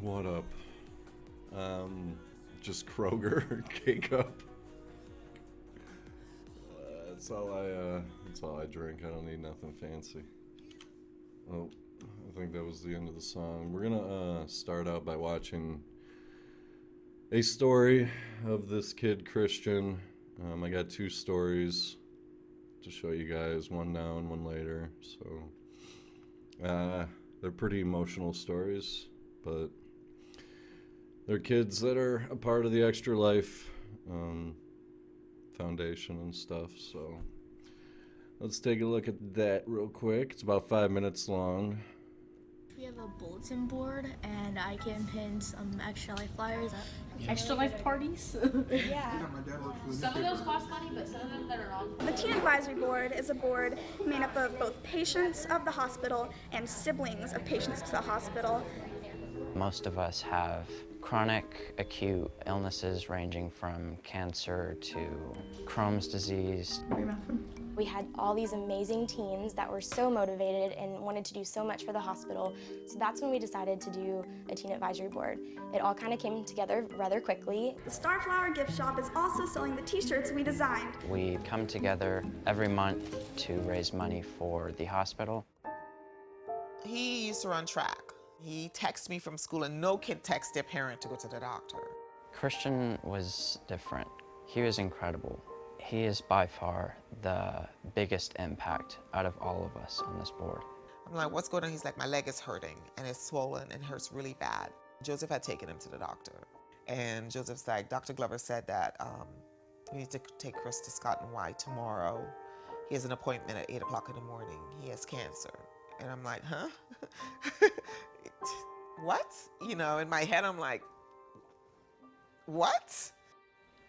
What up? Just Kroger cake up. That's all I drink. I don't need nothing fancy. Oh, I think that was the end of the song. We're gonna start out by watching a story of this kid, Christian. I got two stories to show you guys, one now and one later. So, they're pretty emotional stories, but they're kids that are a part of the Extra Life Foundation and stuff. So, let's take a look at that real quick. It's about 5 minutes long. We have a bulletin board, and I can pin some Extra Life flyers at Extra Life parties. Yeah. Some of those cost money, but some of them that are on. The Teen Advisory Board is a board made up of both patients of the hospital and siblings of patients to the hospital. Most of us have chronic acute illnesses ranging from cancer to Crohn's disease. We had all these amazing teens that were so motivated and wanted to do so much for the hospital. So that's when we decided to do a teen advisory board. It all kind of came together rather quickly. The Starflower gift shop is also selling the t-shirts we designed. We come together every month to raise money for the hospital. He used to run track. He texted me from school, and no kid texts their parent to go to the doctor. Christian was different. He was incredible. He is by far the biggest impact out of all of us on this board. I'm like, what's going on? He's like, my leg is hurting, and it's swollen and hurts really bad. Joseph had taken him to the doctor, and Joseph's like, Dr. Glover said that we need to take Chris to Scott and White tomorrow. He has an appointment at 8 o'clock in the morning. He has cancer. And I'm like, huh? What? You know, in my head, I'm like, what?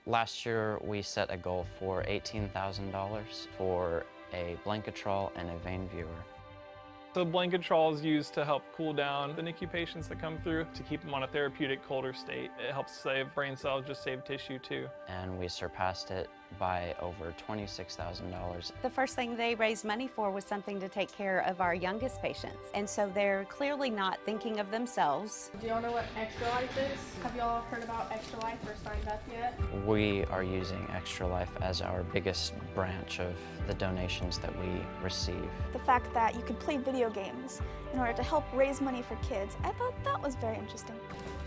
Last year, we set a goal for $18,000 for a Blanketrol and a vein viewer. The Blanketrol is used to help cool down the NICU patients that come through, to keep them on a therapeutic colder state. It helps save brain cells, just save tissue too. And we surpassed it by over $26,000. The first thing they raised money for was something to take care of our youngest patients. And so they're clearly not thinking of themselves. Do y'all know what Extra Life is? Have y'all heard about Extra Life or signed up yet? We are using Extra Life as our biggest branch of the donations that we receive. The fact that you could play video games in order to help raise money for kids, I thought that was very interesting.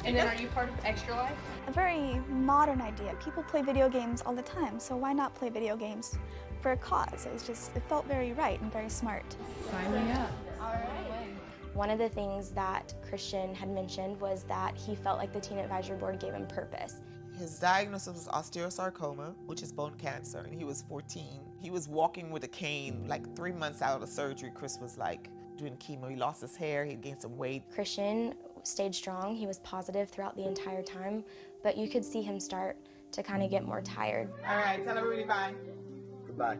And then are you part of Extra Life? A very modern idea. People play video games all the time, so why not play video games for a cause? It felt very right and very smart. Sign me up. All right. One of the things that Christian had mentioned was that he felt like the Teen Advisory Board gave him purpose. His diagnosis was osteosarcoma, which is bone cancer, and he was 14. He was walking with a cane like 3 months out of surgery. Chris was like doing chemo. He lost his hair, he gained some weight. Christian stayed strong. He was positive throughout the entire time, but you could see him start to kind of get more tired. All right, tell everybody bye. Goodbye.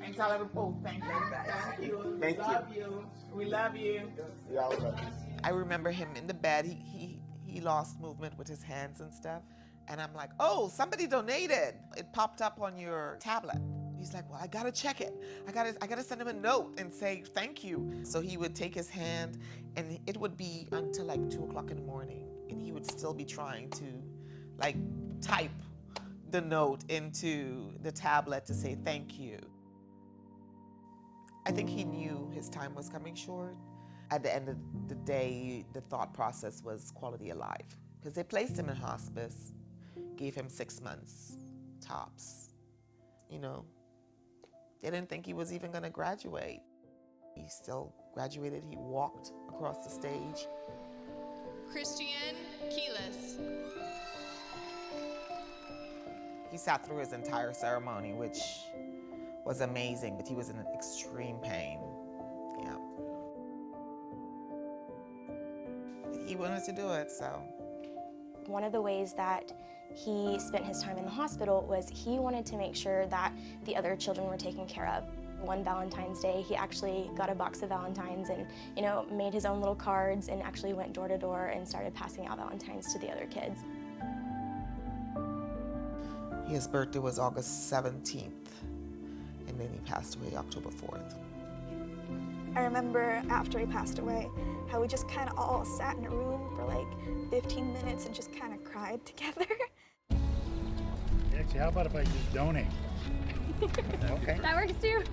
And tell everybody, thank you. Thank you. Thank you. Love you. We love you. We all love you. I remember him in the bed. He lost movement with his hands and stuff. And I'm like, oh, somebody donated. It popped up on your tablet. He's like, well, I gotta check it. I gotta send him a note and say thank you. So he would take his hand, and it would be until like 2 o'clock in the morning, and he would still be trying to like type the note into the tablet to say thank you. I think he knew his time was coming short. At the end of the day, the thought process was quality of life, because they placed him in hospice, gave him 6 months tops. You know, they didn't think he was even gonna graduate. He still graduated. He walked across the stage. Christien Keyless. He sat through his entire ceremony, which was amazing, but he was in extreme pain. Yeah. He wanted to do it, so. One of the ways that he spent his time in the hospital was he wanted to make sure that the other children were taken care of. One Valentine's Day, he actually got a box of Valentines and, you know, made his own little cards and actually went door to door and started passing out Valentines to the other kids. His birthday was August 17th, and then he passed away October 4th. I remember after he passed away, how we just kind of all sat in a room for like 15 minutes and just kind of cried together. Actually, how about if I just donate? Okay. That works too.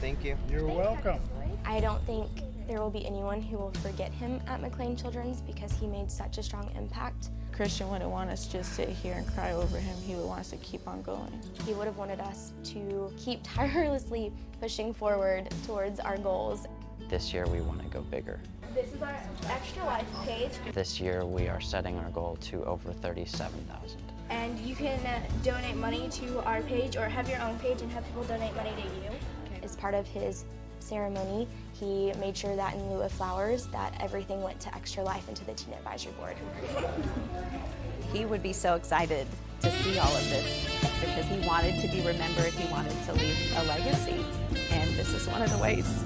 Thank you. You're welcome. I don't think there will be anyone who will forget him at McLean Children's because he made such a strong impact. Christian wouldn't want us to just sit here and cry over him. He would want us to keep on going. He would have wanted us to keep tirelessly pushing forward towards our goals. This year we want to go bigger. This is our Extra Life page. This year we are setting our goal to over 37,000. And you can donate money to our page or have your own page and have people donate money to you. As part of his ceremony, he made sure that in lieu of flowers, that everything went to Extra Life and to the Teen Advisory Board. He would be so excited to see all of this because he wanted to be remembered, he wanted to leave a legacy, and this is one of the ways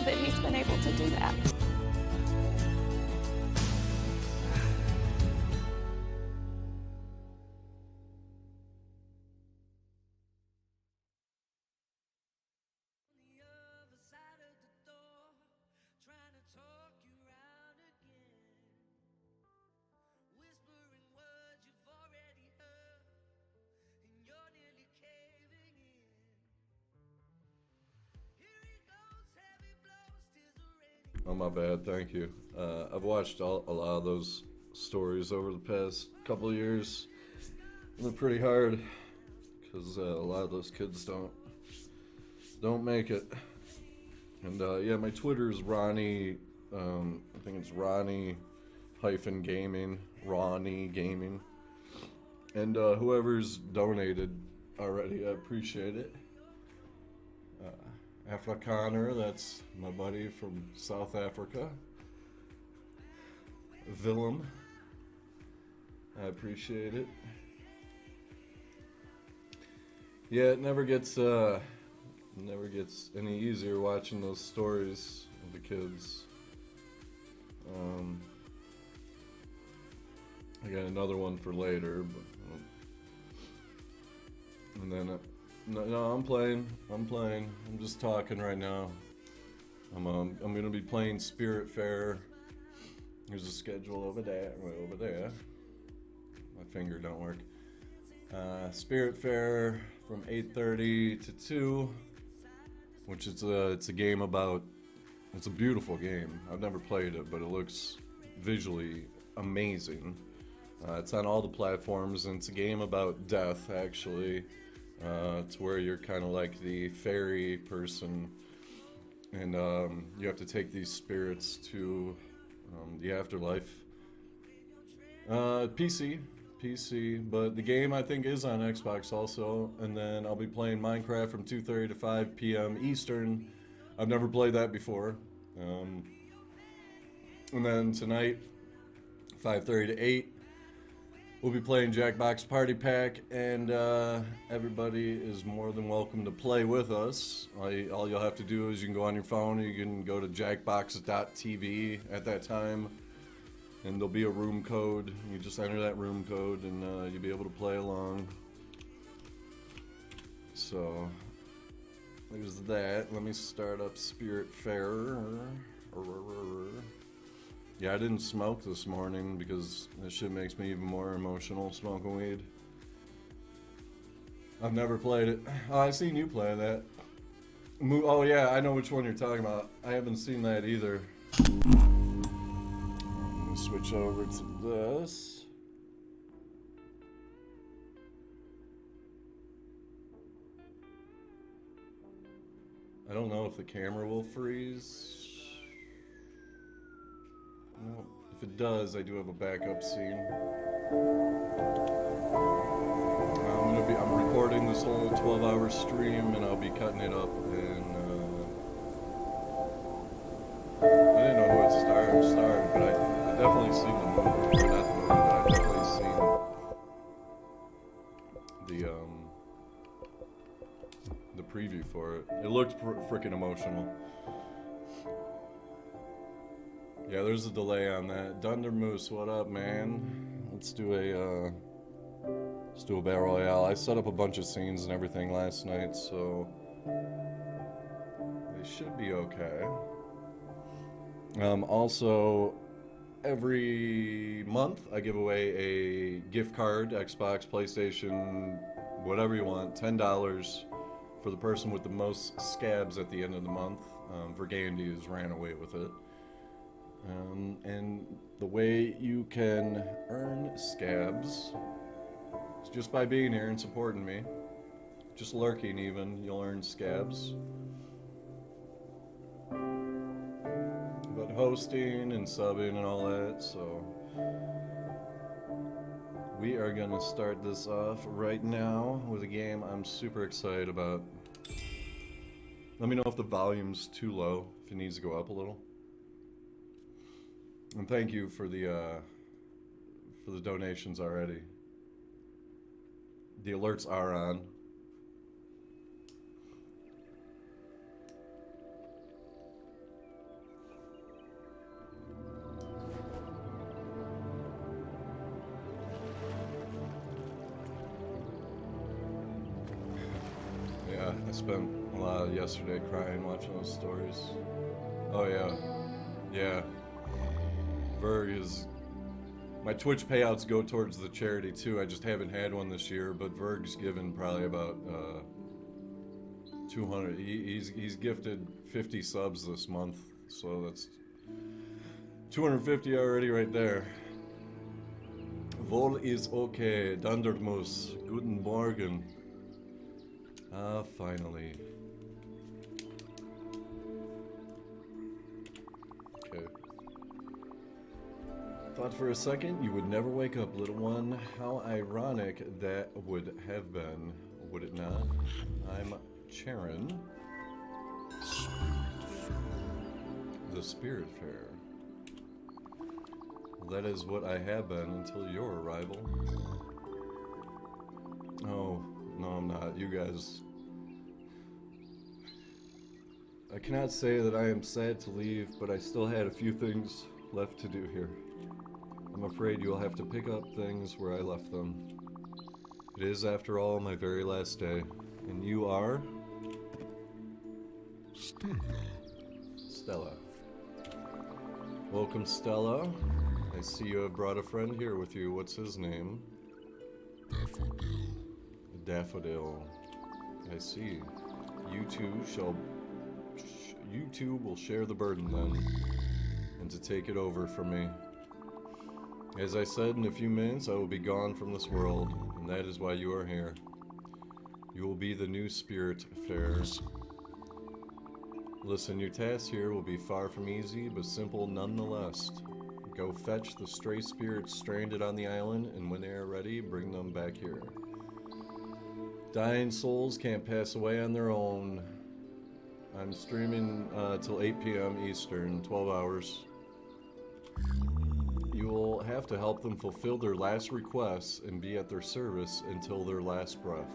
that he's been able to do that. Oh, my bad, thank you. I've watched a lot of those stories over the past couple of years. And they're pretty hard, because a lot of those kids don't make it. And yeah, my Twitter is Ronnie, I think it's Ronnie-gaming, Ronnie Gaming. And whoever's donated already, I appreciate it. Afrikaner, that's my buddy from South Africa. Willem, I appreciate it. Yeah, it never gets any easier watching those stories of the kids. I got another one for later, but and then. No, I'm playing. I'm just talking right now. I'm gonna be playing Spiritfarer. There's a schedule over there, right over there. My finger don't work. Spiritfarer from 8:30 to 2, which it's a game about. It's a beautiful game. I've never played it, but it looks visually amazing. It's on all the platforms, and it's a game about death, actually. It's where you're kind of like the fairy person, and you have to take these spirits to the afterlife. PC, but the game I think is on Xbox also, and then I'll be playing Minecraft from 2:30 to 5 p.m. Eastern. I've never played that before. And then tonight, 5:30 to 8, we'll be playing Jackbox Party Pack, and everybody is more than welcome to play with us. All you'll have to do is you can go on your phone, you can go to jackbox.tv at that time, and there'll be a room code. You just enter that room code, and you'll be able to play along. So, there's that. Let me start up Spiritfarer. Yeah, I didn't smoke this morning because that shit makes me even more emotional, smoking weed. I've never played it. Oh, I've seen you play that. Oh yeah, I know which one you're talking about. I haven't seen that either. I'm gonna switch over to this. I don't know if the camera will freeze. No, if it does, I do have a backup scene. I'm recording this whole 12-hour stream, and I'll be cutting it up. And I didn't know who it starred, but I definitely seen the movie. Or not the movie, but I definitely seen the preview for it. It looked freaking emotional. Yeah, there's a delay on that. Dunder Moose, what up, man? Let's do a battle royale. I set up a bunch of scenes and everything last night, so They should be okay. Also, every month I give away a gift card, Xbox, PlayStation, whatever you want, $10 for the person with the most scabs at the end of the month. Vergandy has ran away with it. And the way you can earn scabs is just by being here and supporting me. Just lurking even, you'll earn scabs. But hosting and subbing and all that, so we are gonna start this off right now with a game I'm super excited about. Let me know if the volume's too low, if it needs to go up a little. And thank you for the donations already. The alerts are on. Yeah, I spent a lot of yesterday crying watching those stories. Oh yeah. Yeah. Verg is... My Twitch payouts go towards the charity too. I just haven't had one this year, but Verg's given probably about 200. He's gifted 50 subs this month, so that's 250 already right there. Vol is okay. Dundermus. Guten Morgen. Ah, finally. Okay. Thought for a second you would never wake up, little one. How ironic that would have been, would it not? I'm Charon, the Spiritfarer. Well, that is what I have been until your arrival. Oh, no I'm not. You guys... I cannot say that I am sad to leave, but I still had a few things left to do here. I'm afraid you'll have to pick up things where I left them. It is, after all, my very last day. And you are? Stella. Welcome, Stella. I see you have brought a friend here with you. What's his name? Daffodil. I see. You two will share the burden then, and to take it over from me. As I said, in a few minutes I will be gone from this world, and that is why you are here. You will be the new Spiritfarer. Listen, your task here will be far from easy, but simple nonetheless. Go fetch the stray spirits stranded on the island, and when they are ready, bring them back here. Dying souls can't pass away on their own. I'm streaming till 8 p.m. Eastern, 12 hours. You will have to help them fulfill their last requests and be at their service until their last breath.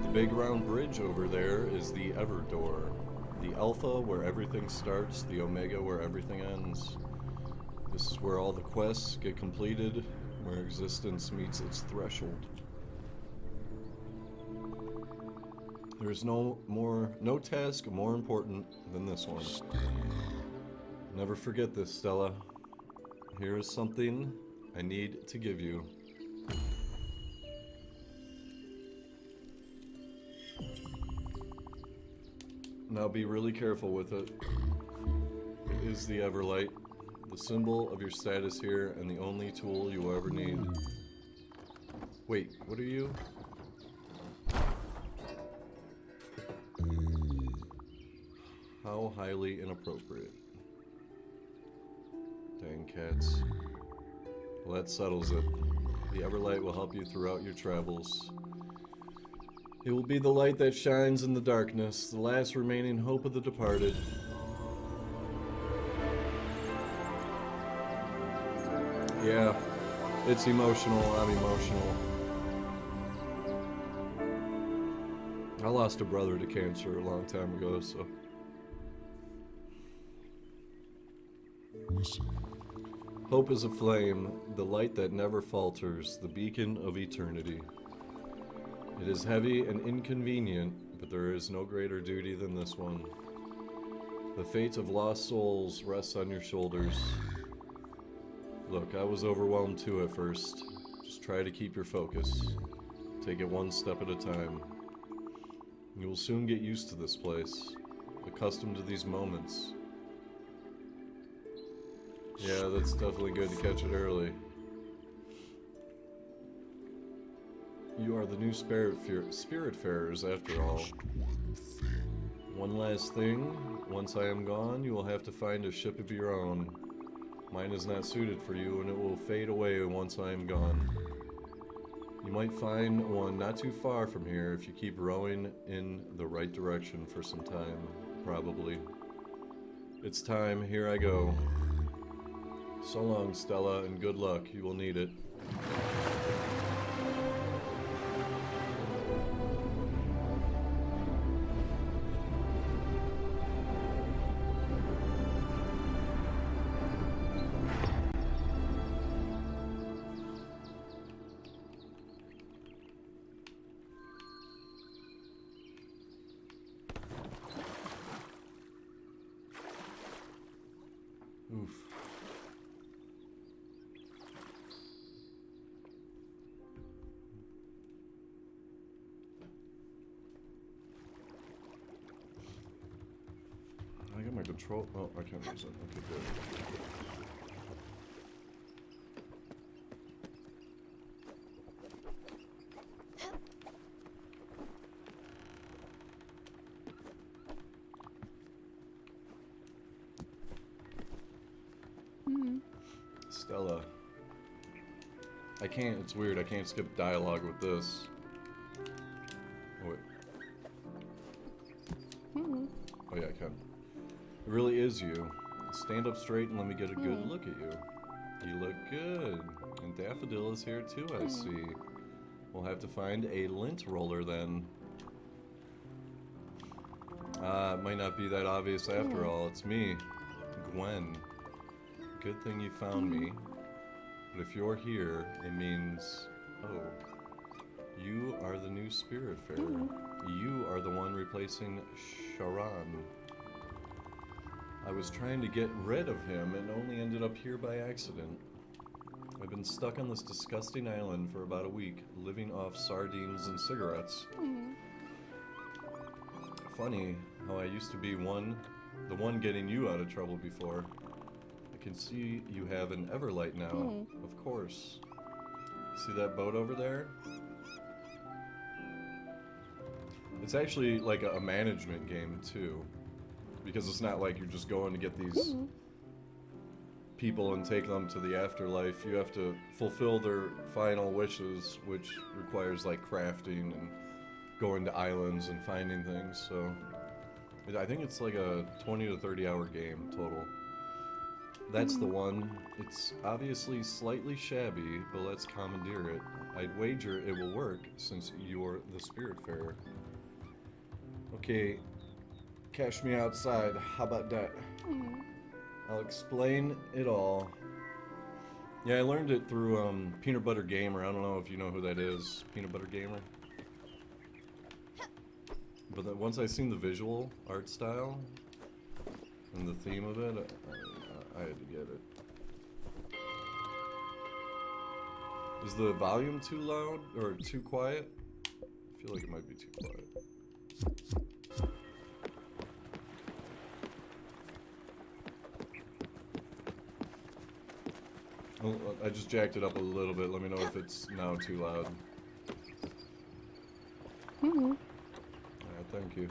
The big round bridge over there is the Ever Door. The Alpha where everything starts, the Omega where everything ends. This is where all the quests get completed, where existence meets its threshold. There is no task more important than this one. Never forget this, Stella. Here is something I need to give you. Now be really careful with it. It is the Everlight, the symbol of your status here, and the only tool you will ever need. Wait, what are you? How highly inappropriate. Dang cats. Well, that settles it. The Everlight will help you throughout your travels. It will be the light that shines in the darkness, the last remaining hope of the departed. Yeah, it's emotional, I'm emotional. I lost a brother to cancer a long time ago, so... Hope is a flame, the light that never falters, the beacon of eternity. It is heavy and inconvenient, but there is no greater duty than this one. The fate of lost souls rests on your shoulders. Look, I was overwhelmed too at first. Just try to keep your focus. Take it one step at a time. You will soon get used to this place, accustomed to these moments. Yeah, that's definitely good to catch it early. You are the new Spiritfarers after all. One last thing, once I am gone, you will have to find a ship of your own. Mine is not suited for you, and it will fade away once I am gone. You might find one not too far from here if you keep rowing in the right direction for some time, probably. It's time, here I go. So long, Stella, and good luck, you will need it. Oof. I got my control. Oh, I can't use it. Okay, good. Stella. I can't, it's weird, I can't skip dialogue with this. Oh, wait. Oh yeah, I can. It really is you. Stand up straight and let me get a good look at you. You look good. And Daffodil is here too, I see. We'll have to find a lint roller then. It might not be that obvious after all. It's me, Gwen. Good thing you found me. But if you're here, it means, oh, you are the new Spiritfarer. You are the one replacing Sharon. I was trying to get rid of him and only ended up here by accident. I've been stuck on this disgusting island for about a week, living off sardines and cigarettes. Funny how I used to be the one getting you out of trouble before. I can see you have an Everlight now, of course. See that boat over there? It's actually like a management game too, because it's not like you're just going to get these people and take them to the afterlife. You have to fulfill their final wishes, which requires like crafting and going to islands and finding things. So I think it's like a 20 to 30 hour game total. That's the one. It's obviously slightly shabby, but let's commandeer it. I'd wager it will work since you're the Spiritfarer. Okay, cash me outside. How about that? I'll explain it all. Yeah, I learned it through Peanut Butter Gamer. I don't know if you know who that is. Peanut Butter Gamer. But then once I seen the visual art style and the theme of it, I had to get it. Is the volume too loud or too quiet? I feel like it might be too quiet. Oh, I just jacked it up a little bit. Let me know if it's now too loud. Alright, thank you.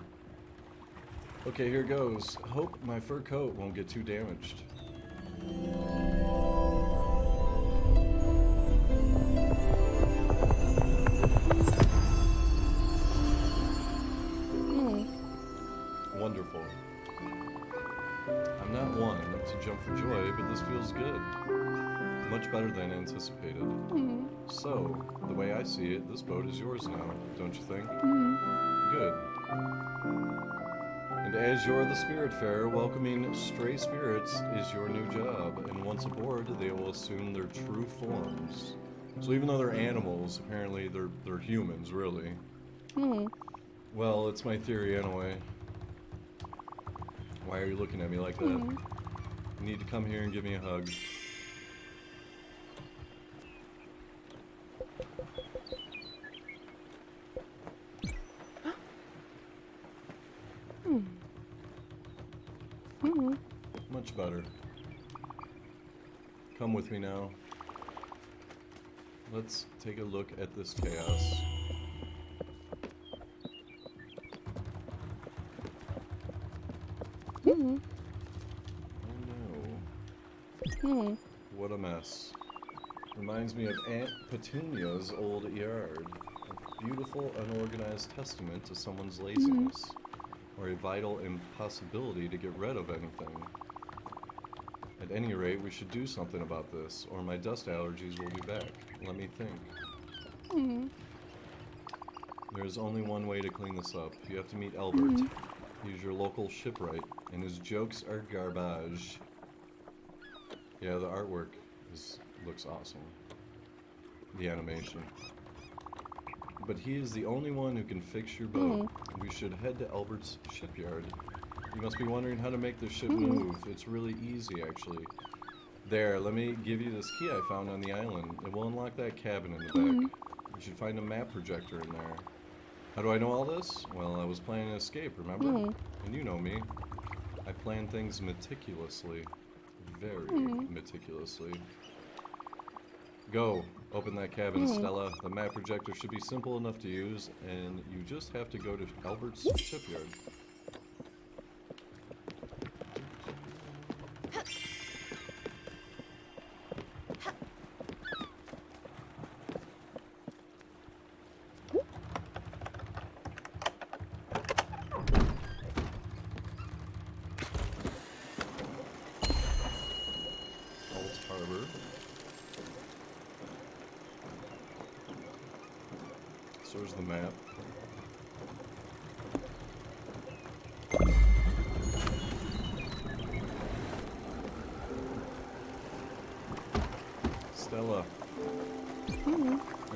Okay, here goes. Hope my fur coat won't get too damaged. Wonderful. I'm not one to jump for joy, but this feels good. Much better than anticipated. So, the way I see it, this boat is yours now, don't you think? Good. And as you're the Spiritfarer, welcoming stray spirits is your new job, and once aboard, they will assume their true forms. So even though they're animals, apparently they're humans, really. Well, it's my theory anyway. Why are you looking at me like that? You need to come here and give me a hug. Much better. Come with me now. Let's take a look at this chaos. Oh no. What a mess. Reminds me of Aunt Petunia's old yard. A beautiful, unorganized testament to someone's laziness, or a vital impossibility to get rid of anything. At any rate, we should do something about this, or my dust allergies will be back. Let me think. There's only one way to clean this up. You have to meet Albert. He's your local shipwright, and his jokes are garbage. Yeah, the artwork looks awesome. The animation. But he is the only one who can fix your boat. We should head to Albert's shipyard. You must be wondering how to make the ship move. It's really easy, actually. There, let me give you this key I found on the island. It will unlock that cabin in the back. You should find a map projector in there. How do I know all this? Well, I was planning an escape, remember? And you know me. I plan things meticulously. Very meticulously. Go. Open that cabin, Stella. The map projector should be simple enough to use, and you just have to go to Albert's shipyard. So there's the map. Stella.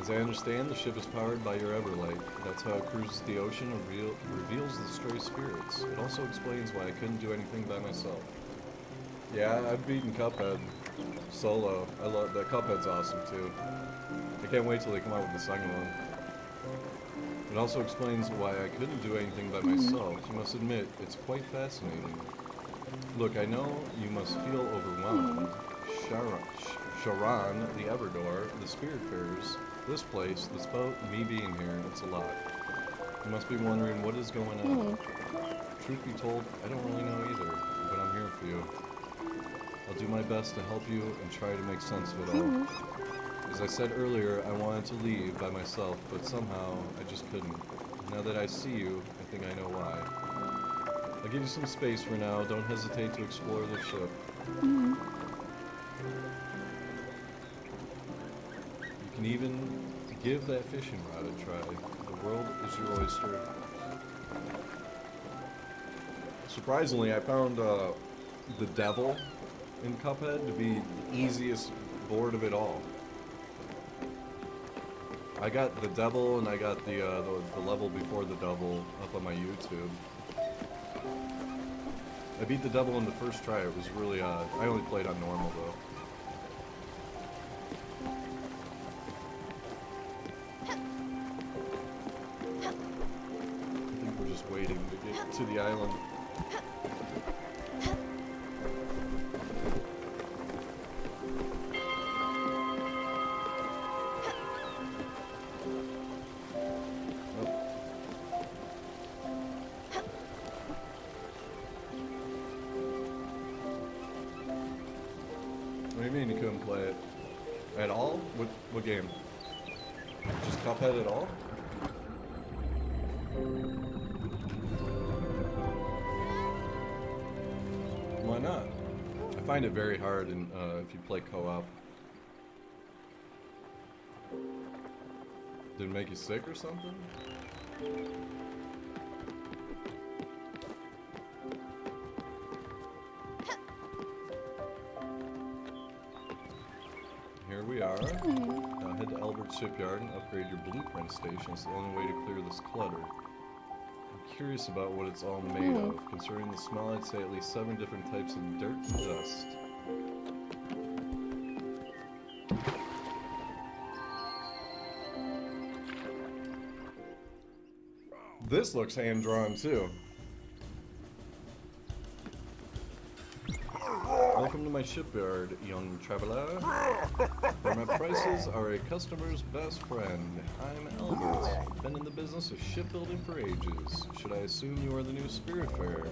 As I understand, the ship is powered by your Everlight. That's how it cruises the ocean and reveals the stray spirits. It also explains why I couldn't do anything by myself. Yeah, I've beaten Cuphead solo. I love that. Cuphead's awesome too. I can't wait till they come out with the second one. It also explains why I couldn't do anything by myself. You must admit, it's quite fascinating. Look, I know you must feel overwhelmed. Sharon, the Everdor, the Spiritfarers, this place, this boat, me being here, it's a lot. You must be wondering what is going on. Truth be told, I don't really know either, but I'm here for you. I'll do my best to help you and try to make sense of it all. As I said earlier, I wanted to leave by myself, but somehow I just couldn't. Now that I see you, I think I know why. I'll give you some space for now. Don't hesitate to explore the ship. You can even give that fishing rod a try. The world is your oyster. Surprisingly, I found the devil in Cuphead to be the easiest board of it all. I got the devil and I got the level before the devil up on my YouTube. I beat the devil in the first try. It was really I only played on normal though. I think we're just waiting to get to the island. What do you mean you couldn't play it? At all? What game? Just Cuphead at all? Why not? I find it very hard if you play co-op. Did it make you sick or something? Here we are. Now head to Albert's shipyard and upgrade your blueprint station. It's the only way to clear this clutter. I'm curious about what it's all made of. Considering the smell, I'd say at least 7 different types of dirt and dust. This looks hand-drawn too. Welcome to my shipyard, young traveler, where my prices are a customer's best friend. I'm Albert, been in the business of shipbuilding for ages. Should I assume you are the new Spiritfarer?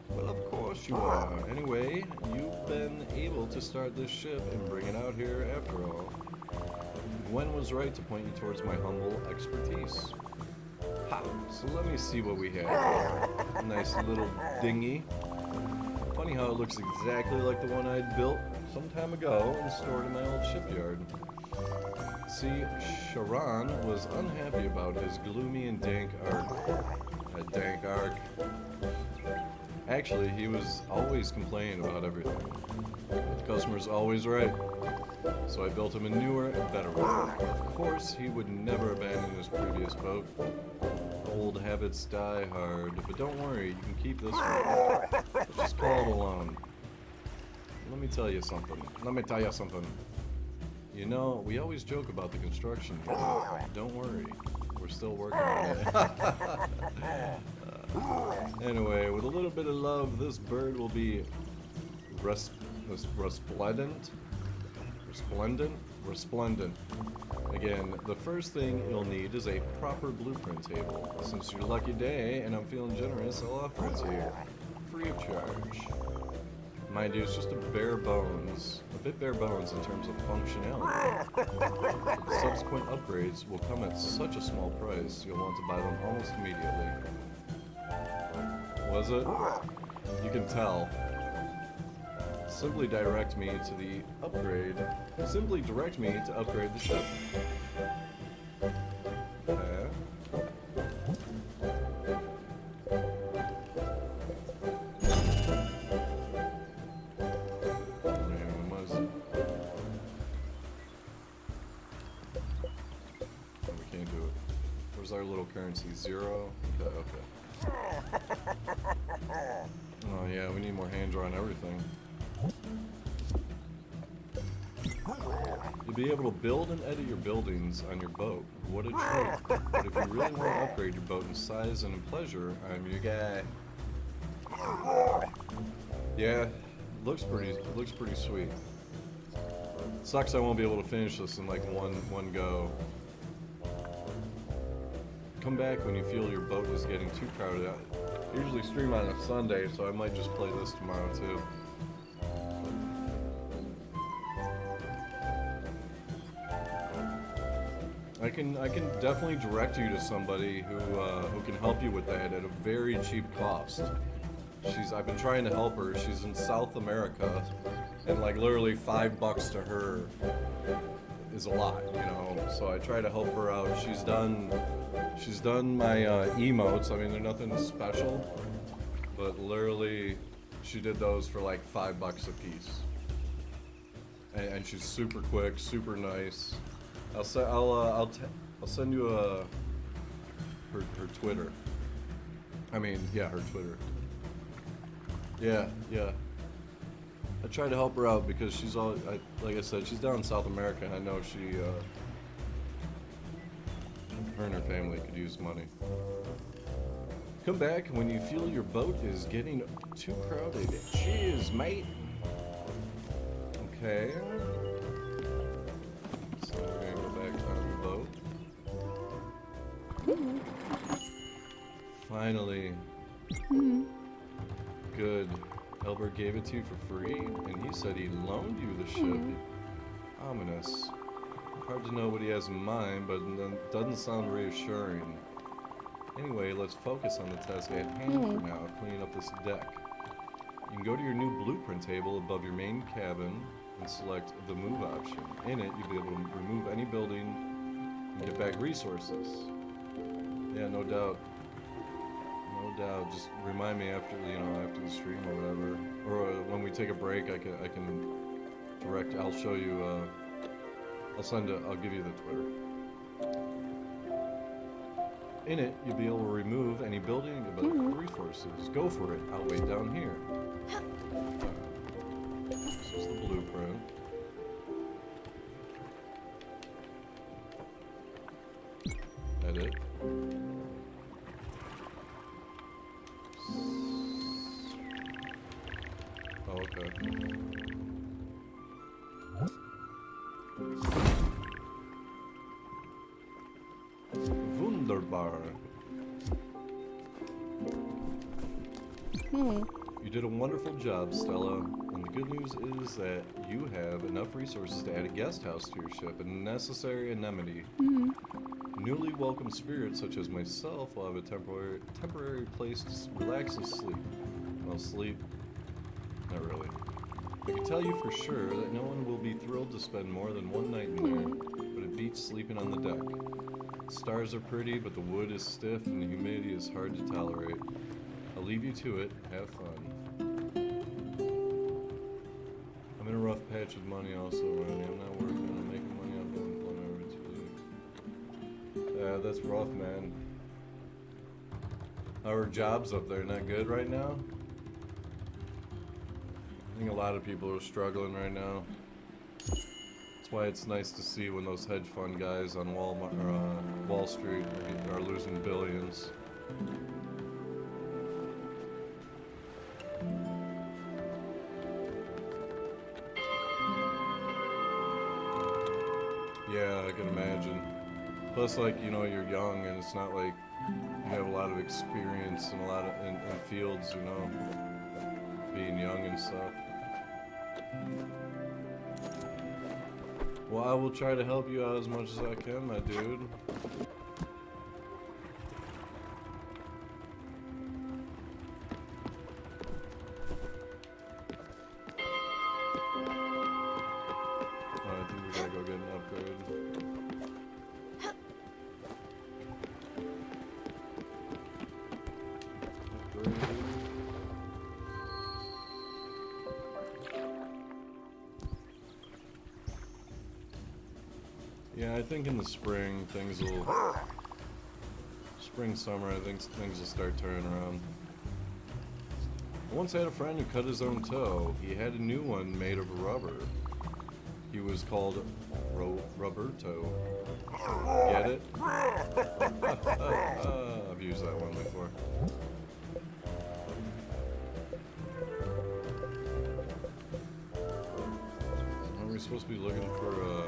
Well, of course you are. Anyway, you've been able to start this ship and bring it out here after all. Gwen was right to point you towards my humble expertise. Ha! So let me see what we have here. A nice little dinghy. Funny how it looks exactly like the one I'd built some time ago and stored in my old shipyard. See, Sharon was unhappy about his gloomy and dank ark. Dank ark. Actually, he was always complaining about everything. But the customer's always right. So I built him a newer and better one. Of course, he would never abandon his previous boat. Old habits die hard, but don't worry, you can keep this one. Just call it a loan. Let me tell you something. You know, we always joke about the construction here. Don't worry, we're still working on it. Anyway, with a little bit of love, this bird will be resplendent. Again, the first thing you'll need is a proper blueprint table. Since it's your lucky day and I'm feeling generous, I'll offer it to you, free of charge. Mind you, it's just a bit bare bones in terms of functionality. The subsequent upgrades will come at such a small price, you'll want to buy them almost immediately. Was it? You can tell. Simply direct me to the upgrade. Simply direct me to upgrade the ship. Okay. We can't do it. Where's our little currency? 0? Okay. Oh yeah, we need more hand-drawn everything. You'll be able to build and edit your buildings on your boat. What a treat. But if you really want to upgrade your boat in size and in pleasure, I'm your guy. Yeah, looks pretty sweet. Sucks I won't be able to finish this in like one go. Come back when you feel your boat is getting too crowded out. I usually stream on a Sunday, so I might just play this tomorrow too. I can definitely direct you to somebody who can help you with that at a very cheap cost. I've been trying to help her. She's in South America, and like literally $5 to her is a lot, you know. So I try to help her out. She's done my emotes. I mean, they're nothing special, but literally she did those for like $5 a piece. And she's super quick, super nice. I'll send you her Twitter. I mean, yeah, her Twitter. Yeah. I try to help her out because she's like I said, she's down in South America, and I know her and her family could use money. Come back when you feel your boat is getting too crowded. Cheers, mate. Okay. So we're gonna go back on the boat. Finally. Good. Albert gave it to you for free, and he said he loaned you the ship. Ominous. Hard to know what he has in mind, but it doesn't sound reassuring. Anyway, let's focus on the task at hand for now, cleaning up this deck. You can go to your new blueprint table above your main cabin and select the move option. In it, you'll be able to remove any building and get back resources. Yeah, no doubt. No doubt. Just remind me after the stream or whatever, or when we take a break, I can direct. I'll show you. I'll give you the Twitter. In it, you'll be able to remove any building resources. Go for it. I'll wait down here. This is the blueprint. Edit. Oh, okay. Wunderbar. You did a wonderful job, Stella. And the good news is that you have enough resources to add a guest house to your ship, a necessary anemone. Newly welcome spirits such as myself will have a temporary place to relax and sleep. Well, sleep? Not really. I can tell you for sure that no one will be thrilled to spend more than one night in there, but it beats sleeping on the deck. The stars are pretty, but the wood is stiff and the humidity is hard to tolerate. I'll leave you to it. Have fun. I'm in a rough patch with money also, Ronnie. I'm not working. I'm making money off of employment. Yeah, that's rough, man. Our jobs up there not good right now? I think a lot of people are struggling right now. That's why it's nice to see when those hedge fund guys on Wall Street are losing billions. Yeah, I can imagine. Plus, like, you know, you're young and it's not like you have a lot of experience in a lot of in fields, you know, being young and stuff. Well, I will try to help you out as much as I can, my dude. I think we gotta go get an upgrade. Yeah, I think in the spring things will... Spring, summer, I think things will start turning around. I once had a friend who cut his own toe. He had a new one made of rubber. He was called Roberto. Get it? I've used that one before. Are we supposed to be looking for